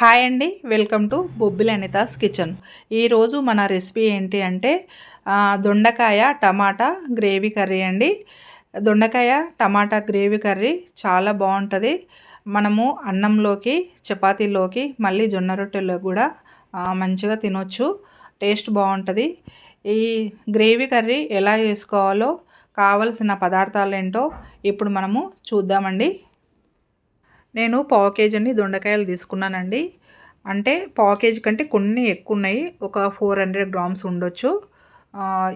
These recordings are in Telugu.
హాయ్ అండి, welcome to Bobbili Anita's kitchen. ఈరోజు మన రెసిపీ ఏంటి అంటే దొండకాయ టమాటా గ్రేవీ కర్రీ అండి. దొండకాయ టమాటా గ్రేవీ కర్రీ చాలా బాగుంటుంది. మనము అన్నంలోకి, చపాతీలోకి, మళ్ళీ జొన్న రొట్టెలో కూడా మంచిగా తినొచ్చు. టేస్ట్ బాగుంటుంది. ఈ గ్రేవీ కర్రీ ఎలా చేసుకోవాలో, కావలసిన పదార్థాలు ఏంటో ఇప్పుడు మనము చూద్దామండి. నేను పావు కేజీ దొండకాయలు తీసుకున్నానండి. అంటే పావు కేజీ కంటే కొన్ని ఎక్కువ ఉన్నాయి, ఒక 400 గ్రామ్స్ ఉండొచ్చు.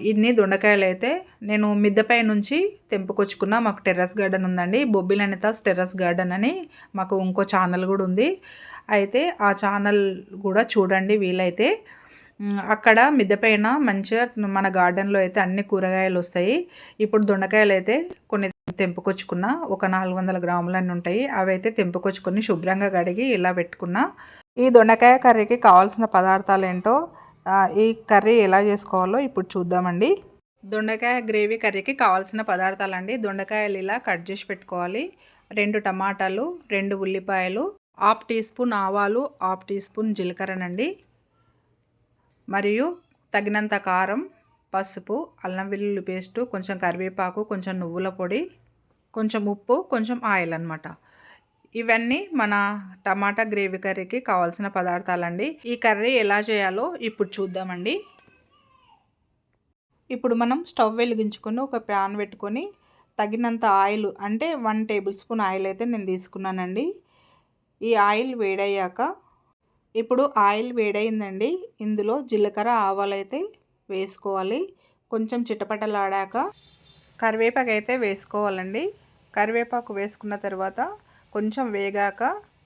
ఇన్ని దొండకాయలు అయితే నేను మిద్దపై నుంచి తెంపుకొచ్చుకున్నా. మాకు టెర్రస్ గార్డెన్ ఉందండి, బొబ్బిలి అనితాస్ టెర్రస్ గార్డెన్ అని మాకు ఇంకో ఛానల్ కూడా ఉంది. అయితే ఆ ఛానల్ కూడా చూడండి వీలైతే. అక్కడ మిద్దపైన మంచిగా మన గార్డెన్లో అయితే అన్ని కూరగాయలు వస్తాయి. ఇప్పుడు దొండకాయలు అయితే కొన్ని తెంపుకొచ్చుకున్నా, ఒక 400 గ్రాములన్నీ ఉంటాయి. అవి అయితే తెంపుకొచ్చుకొని శుభ్రంగా కడిగి ఇలా పెట్టుకున్నా. ఈ దొండకాయ కర్రీకి కావాల్సిన పదార్థాలు ఏంటో, ఈ కర్రీ ఎలా చేసుకోవాలో ఇప్పుడు చూద్దామండి. దొండకాయ గ్రేవీ కర్రీకి కావాల్సిన పదార్థాలండి. దొండకాయలు ఇలా కట్ చేసి పెట్టుకోవాలి. 2 టమాటాలు, 2 ఉల్లిపాయలు, 1/2 టీ స్పూన్ ఆవాలు, 1/2 టీ స్పూన్ జీలకర్రనండి, మరియు తగినంత కారం, పసుపు, అల్లం వెల్లుల్లి పేస్టు, కొంచెం కరివేపాకు, కొంచెం నువ్వుల పొడి, కొంచెం ఉప్పు, కొంచెం ఆయిల్ అన్నమాట. ఇవన్నీ మన టమాటా గ్రేవీ కర్రీకి కావాల్సిన పదార్థాలండి. ఈ కర్రీ ఎలా చేయాలో ఇప్పుడు చూద్దామండి. ఇప్పుడు మనం స్టవ్ వెలిగించుకొని ఒక ప్యాన్ పెట్టుకొని తగినంత ఆయిల్, అంటే 1 టేబుల్ స్పూన్ ఆయిల్ అయితే నేను తీసుకున్నానండి. ఈ ఆయిల్ వేడయ్యాక, ఇప్పుడు ఆయిల్ వేడైందండి, ఇందులో జీలకర్ర ఆవాలు అయితే వేసుకోవాలి. కొంచెం చిటపటలాడాక కరివేపాకు అయితే వేసుకోవాలండి. కరివేపాకు వేసుకున్న తర్వాత కొంచెం వేగాక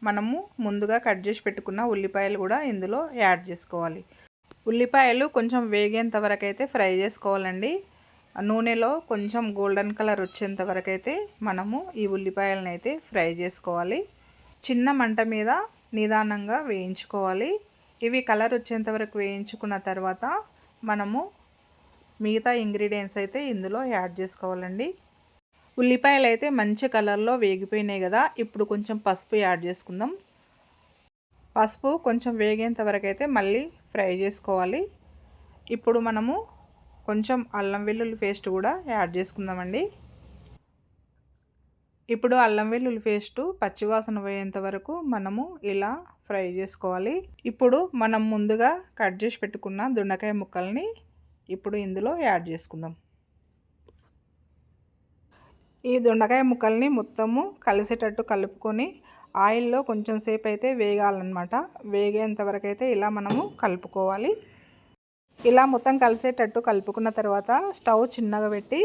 మనము ముందుగా కట్ చేసి పెట్టుకున్న ఉల్లిపాయలు కూడా ఇందులో యాడ్ చేసుకోవాలి. ఉల్లిపాయలు కొంచెం వేగేంత వరకు అయితే ఫ్రై చేసుకోవాలండి. నూనెలో కొంచెం గోల్డెన్ కలర్ వచ్చేంత వరకు అయితే మనము ఈ ఉల్లిపాయలను అయితే ఫ్రై చేసుకోవాలి. చిన్న మంట మీద నిదానంగా వేయించుకోవాలి. ఇవి కలర్ వచ్చేంత వరకు వేయించుకున్న తర్వాత మనము మిగతా ఇంగ్రీడియంట్స్ అయితే ఇందులో యాడ్ చేసుకోవాలండి. ఉల్లిపాయలు అయితే మంచి కలర్లో వేగిపోయినాయి కదా, ఇప్పుడు కొంచెం పసుపు యాడ్ చేసుకుందాం. పసుపు కొంచెం వేగేంత వరకు అయితే మళ్ళీ ఫ్రై చేసుకోవాలి. ఇప్పుడు మనము కొంచెం అల్లం వెల్లుల్లి పేస్ట్ కూడా యాడ్ చేసుకుందామండి. ఇప్పుడు అల్లం వెల్లుల్లి పేస్టు పచ్చివాసన పోయేంత వరకు మనము ఇలా ఫ్రై చేసుకోవాలి. ఇప్పుడు మనం ముందుగా కట్ చేసి పెట్టుకున్న దొండకాయ ముక్కల్ని ఇప్పుడు ఇందులో యాడ్ చేసుకుందాం. ఈ దొండకాయ ముక్కల్ని మొత్తము కలిసేటట్టు కలుపుకొని ఆయిల్లో కొంచెం సేపు అయితే వేగాలన్నమాట. వేగేంత వరకు అయితే ఇలా మనము కలుపుకోవాలి. ఇలా మొత్తం కలిసేటట్టు కలుపుకున్న తర్వాత స్టవ్ చిన్నగా పెట్టి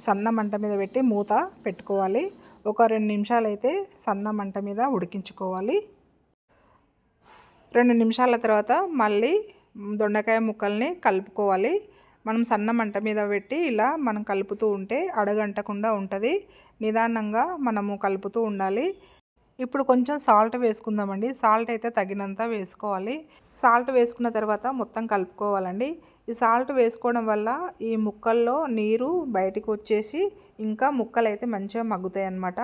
సన్న మంట మీద పెట్టి మూత పెట్టుకోవాలి. ఒక 2 నిమిషాలు అయితే సన్న మంట మీద ఉడికించుకోవాలి. 2 నిమిషాల తర్వాత మళ్ళీ దొండకాయ ముక్కల్ని కలుపుకోవాలి. మనం సన్న మంట మీద పెట్టి ఇలా మనం కలుపుతూ ఉంటే అడగంటకుండా ఉంటుంది. నిదానంగా మనము కలుపుతూ ఉండాలి. ఇప్పుడు కొంచెం సాల్ట్ వేసుకుందామండి. సాల్ట్ అయితే తగినంత వేసుకోవాలి. సాల్ట్ వేసుకున్న తర్వాత మొత్తం కలుపుకోవాలండి. ఈ సాల్ట్ వేసుకోవడం వల్ల ఈ ముక్కల్లో నీరు బయటకు వచ్చేసి ఇంకా ముక్కలు అయితే మంచిగా మగ్గుతాయి అన్నమాట.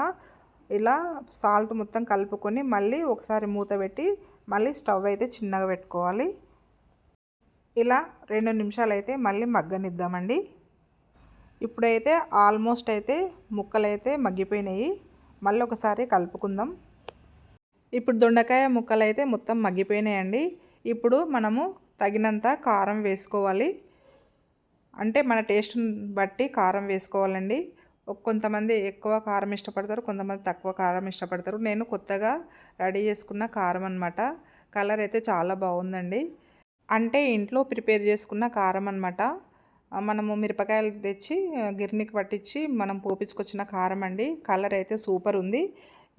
ఇలా సాల్ట్ మొత్తం కలుపుకొని మళ్ళీ ఒకసారి మూత పెట్టి మళ్ళీ స్టవ్ అయితే చిన్నగా పెట్టుకోవాలి. ఇలా 2 నిమిషాలు అయితే మళ్ళీ మగ్గనిద్దామండి. ఇప్పుడైతే ఆల్మోస్ట్ అయితే ముక్కలు అయితే మగ్గిపోయినాయి. మళ్ళీ ఒకసారి కలుపుకుందాం. ఇప్పుడు దొండకాయ ముక్కలు అయితే మొత్తం మగ్గిపోయినాయండి. ఇప్పుడు మనము తగినంత కారం వేసుకోవాలి. అంటే మన టేస్ట్ని బట్టి కారం వేసుకోవాలండి. కొంతమంది ఎక్కువ కారం ఇష్టపడతారు, కొంతమంది తక్కువ కారం ఇష్టపడతారు. నేను కొత్తగా రెడీ చేసుకున్న కారం అన్నమాట. కలర్ అయితే చాలా బాగుందండి. అంటే ఇంట్లో ప్రిపేర్ చేసుకున్న కారం అన్నమాట. మనము మిరపకాయలు తెచ్చి గిర్నీకి పట్టించి మనం పోపించుకొచ్చిన కారం అండి. కలర్ అయితే సూపర్ ఉంది.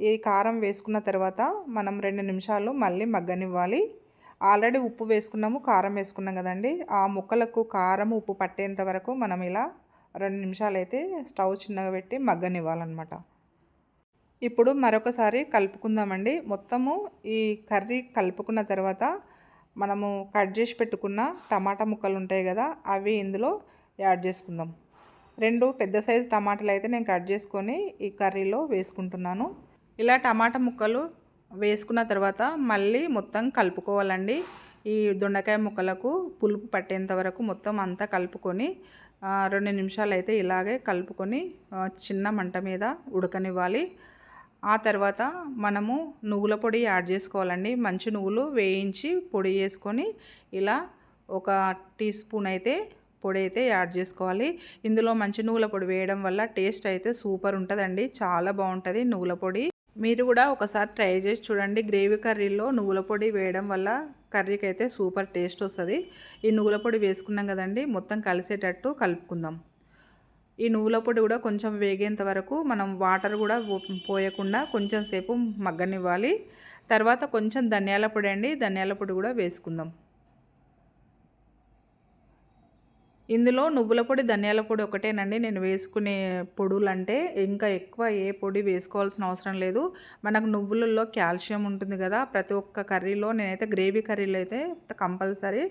ఈ కారం వేసుకున్న తర్వాత మనం 2 నిమిషాలు మళ్ళీ మగ్గనివ్వాలి. ఆల్రెడీ ఉప్పు వేసుకున్నాము, కారం వేసుకున్నాం కదండి. ఆ ముక్కలకు కారం ఉప్పు పట్టేంత వరకు మనం ఇలా 2 నిమిషాలు అయితే స్టవ్ చిన్నగా పెట్టి మగ్గనివ్వాలన్నమాట. ఇప్పుడు మరొకసారి కలుపుకుందామండి. మొత్తము ఈ కర్రీ కలుపుకున్న తర్వాత మనము కట్ చేసి పెట్టుకున్న టమాటా ముక్కలు ఉంటాయి కదా, అవి ఇందులో యాడ్ చేసుకుందాం. 2 పెద్ద సైజు టమాటాలు అయితే నేను కట్ చేసుకొని ఈ కర్రీలో వేసుకుంటున్నాను. ఇలా టమాటా ముక్కలు వేసుకున్న తర్వాత మళ్ళీ మొత్తం కలుపుకోవాలండి. ఈ దొండకాయ ముక్కలకు పులుపు పట్టేంత వరకు మొత్తం అంతా కలుపుకొని 2 నిమిషాలు అయితే ఇలాగే కలుపుకొని చిన్న మంట మీద ఉడకనివ్వాలి. ఆ తర్వాత మనము నువ్వుల పొడి యాడ్ చేసుకోవాలండి. మంచి నువ్వులు వేయించి పొడి చేసుకొని ఇలా 1 టీ స్పూన్ అయితే పొడి అయితే యాడ్ చేసుకోవాలి. ఇందులో మంచి నువ్వుల పొడి వేయడం వల్ల టేస్ట్ అయితే సూపర్ ఉంటుందండి. చాలా బాగుంటుంది నువ్వుల పొడి. మీరు కూడా ఒకసారి ట్రై చేసి చూడండి. గ్రేవీ కర్రీలో నువ్వుల పొడి వేయడం వల్ల కర్రీకి అయితే సూపర్ టేస్ట్ వస్తుంది. ఈ నువ్వుల పొడి వేసుకున్నాం కదండి, మొత్తం కలిసేటట్టు కలుపుకుందాం. ఈ నువ్వుల పొడి కూడా కొంచెం వేగేంత వరకు మనం వాటర్ కూడా పోయకుండా కొంచెం సేపు మగ్గనివ్వాలి. తర్వాత కొంచెం ధనియాల పొడి అండి, ధనియాల పొడి కూడా వేసుకుందాం. ఇందులో నువ్వుల పొడి ధనియాల పొడి ఒకటేనండి నేను వేసుకునే పొడులు. అంటే ఇంకా ఎక్కువ ఏ పొడి వేసుకోవాల్సిన అవసరం లేదు. మనకు నువ్వులలో కాల్షియం ఉంటుంది కదా. ప్రతి ఒక్క కర్రీలో నేనైతే గ్రేవీ కర్రీలో అయితే కంపల్సరీ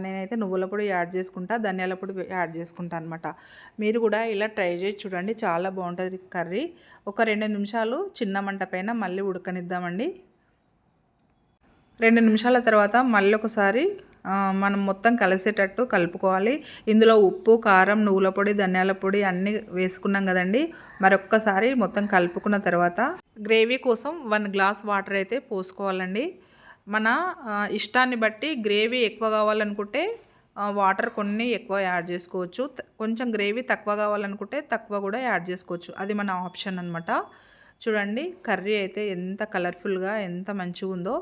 నేనైతే నువ్వుల పొడి యాడ్ చేసుకుంటా, ధనియాల పొడి యాడ్ చేసుకుంటా అనమాట. మీరు కూడా ఇలా ట్రై చేసి చూడండి, చాలా బాగుంటుంది కర్రీ. ఒక 2 నిమిషాలు చిన్న మంట పైన మళ్ళీ ఉడకనిద్దామండి. 2 నిమిషాల తర్వాత మళ్ళీ ఒకసారి మనం మొత్తం కలిసేటట్టు కలుపుకోవాలి. ఇందులో ఉప్పు, కారం, నువ్వుల పొడి, ధనియాల పొడి అన్నీ వేసుకున్నాం కదండి. మరొక్కసారి మొత్తం కలుపుకున్న తర్వాత గ్రేవీ కోసం 1 గ్లాస్ వాటర్ అయితే పోసుకోవాలండి. మన ఇష్టాన్ని బట్టి గ్రేవీ ఎక్కువ కావాలనుకుంటే వాటర్ కొన్ని ఎక్కువ యాడ్ చేసుకోవచ్చు. కొంచెం గ్రేవీ తక్కువ కావాలనుకుంటే తక్కువ కూడా యాడ్ చేసుకోవచ్చు. అది మన ఆప్షన్ అనమాట. చూడండి కర్రీ అయితే ఎంత కలర్ఫుల్గా ఎంత మంచిగా ఉందో.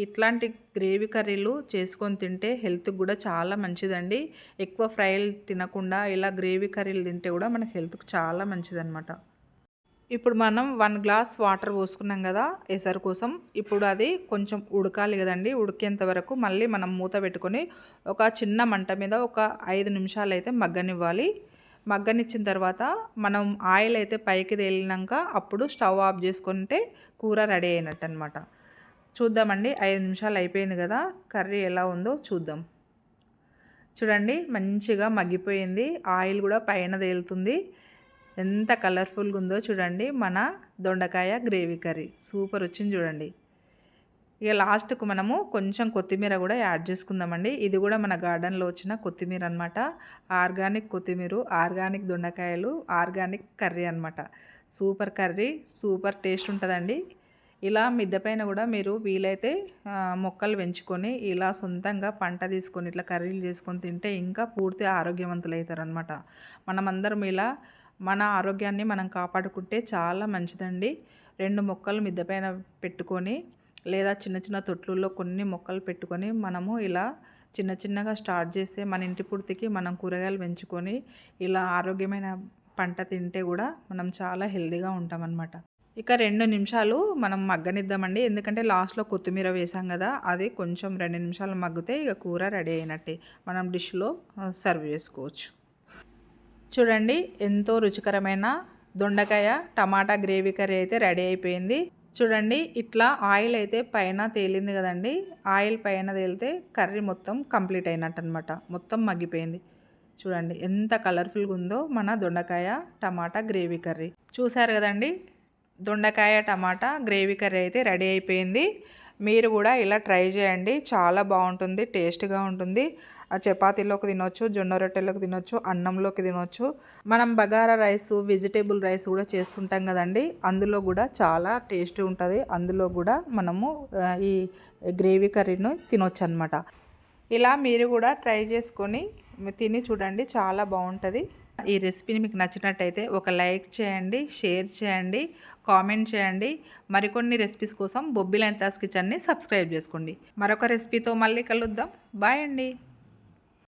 ఇట్లాంటి గ్రేవీ కర్రీలు చేసుకొని తింటే హెల్త్కి కూడా చాలా మంచిదండి. ఎక్కువ ఫ్రైలు తినకుండా ఇలా గ్రేవీ కర్రీలు తింటే కూడా మనకి హెల్త్కి చాలా మంచిదన్నమాట. ఇప్పుడు మనం 1 గ్లాస్ వాటర్ పోసుకున్నాం కదా ఎసరు కోసం. ఇప్పుడు అది కొంచెం ఉడకాలి కదండి. ఉడికేంత వరకు మళ్ళీ మనం మూత పెట్టుకొని ఒక చిన్న మంట మీద ఒక 5 నిమిషాలు అయితే మగ్గనివ్వాలి. మగ్గనిచ్చిన తర్వాత మనం ఆయిల్ అయితే పైకి తేలినాక అప్పుడు స్టవ్ ఆఫ్ చేసుకుంటే కూర రెడీ అయినట్టు అనమాట. చూద్దామండి, 5 నిమిషాలు అయిపోయింది కదా. కర్రీ ఎలా ఉందో చూద్దాం. చూడండి మంచిగా మగ్గిపోయింది. ఆయిల్ కూడా పైన తేలుతుంది. ఎంత కలర్ఫుల్గా ఉందో చూడండి. మన దొండకాయ గ్రేవీ కర్రీ సూపర్ వచ్చింది చూడండి. ఇక లాస్ట్కు మనము కొంచెం కొత్తిమీర కూడా యాడ్ చేసుకుందామండి. ఇది కూడా మన గార్డెన్లో వచ్చిన కొత్తిమీర అనమాట. ఆర్గానిక్ కొత్తిమీర, ఆర్గానిక్ దొండకాయలు, ఆర్గానిక్ కర్రీ అనమాట. సూపర్ కర్రీ, సూపర్ టేస్ట్ ఉంటుందండి. ఇలా మిద్దె పైన కూడా మీరు వీలైతే మొక్కలు పెంచుకొని ఇలా సొంతంగా పంట తీసుకొని ఇట్లా కర్రీలు చేసుకొని తింటే ఇంకా పూర్తి ఆరోగ్యవంతులు అవుతారనమాట. మనమందరం ఇలా మన ఆరోగ్యాన్ని మనం కాపాడుకుంటే చాలా మంచిదండి. 2 మొక్కలు మిద్దె పైన పెట్టుకొని లేదా చిన్న చిన్న తొట్లుల్లో కొన్ని మొక్కలు పెట్టుకొని మనము ఇలా చిన్న చిన్నగా స్టార్ట్ చేస్తే మన ఇంటి పూర్తికి మనం కూరగాయలు పెంచుకొని ఇలా ఆరోగ్యమైన పంట తింటే కూడా మనం చాలా హెల్తీగా ఉంటామన్నమాట. ఇక 2 నిమిషాలు మనం మగ్గనిద్దామండి. ఎందుకంటే లాస్ట్లో కొత్తిమీర వేసాం కదా, అది కొంచెం 2 నిమిషాలు మగ్గితే ఇక కూర రెడీ అయినట్టే. మనం డిష్లో సర్వ్ చేసుకోవచ్చు. చూడండి ఎంతో రుచికరమైన దొండకాయ టమాటా గ్రేవీ కర్రీ అయితే రెడీ అయిపోయింది. చూడండి ఇట్లా ఆయిల్ అయితే పైన తేలింది కదండి. ఆయిల్ పైన తేలితే కర్రీ మొత్తం కంప్లీట్ అయినట్టు అనమాట. మొత్తం మగ్గిపోయింది. చూడండి ఎంత కలర్ఫుల్గా ఉందో మన దొండకాయ టమాటా గ్రేవీ కర్రీ. చూసారు కదండి, దొండకాయ టమాటా గ్రేవీ కర్రీ అయితే రెడీ అయిపోయింది. మీరు కూడా ఇలా ట్రై చేయండి, చాలా బాగుంటుంది, టేస్ట్గా ఉంటుంది. ఆ చపాతీలోకి తినొచ్చు, జొన్న రొట్టెలోకి తినొచ్చు, అన్నంలోకి తినొచ్చు. మనం బగారా రైస్, వెజిటేబుల్ రైస్ కూడా చేస్తుంటాం కదండి, అందులో కూడా చాలా టేస్ట్ ఉంటుంది. అందులో కూడా మనము ఈ గ్రేవీ కర్రీని తినొచ్చు అనమాట. ఇలా మీరు కూడా ట్రై చేసుకొని తిని చూడండి, చాలా బాగుంటుంది. ఈ రెసిపీని మీకు నచ్చినట్టయితే ఒక లైక్ చేయండి, షేర్ చేయండి, కామెంట్ చేయండి. మరికొన్ని రెసిపీస్ కోసం బొబ్బిలి అండ్ తాస్ కిచెన్ని సబ్స్క్రైబ్ చేసుకోండి. మరొక రెసిపీతో మళ్ళీ కలుద్దాం. బాయ్ అండి.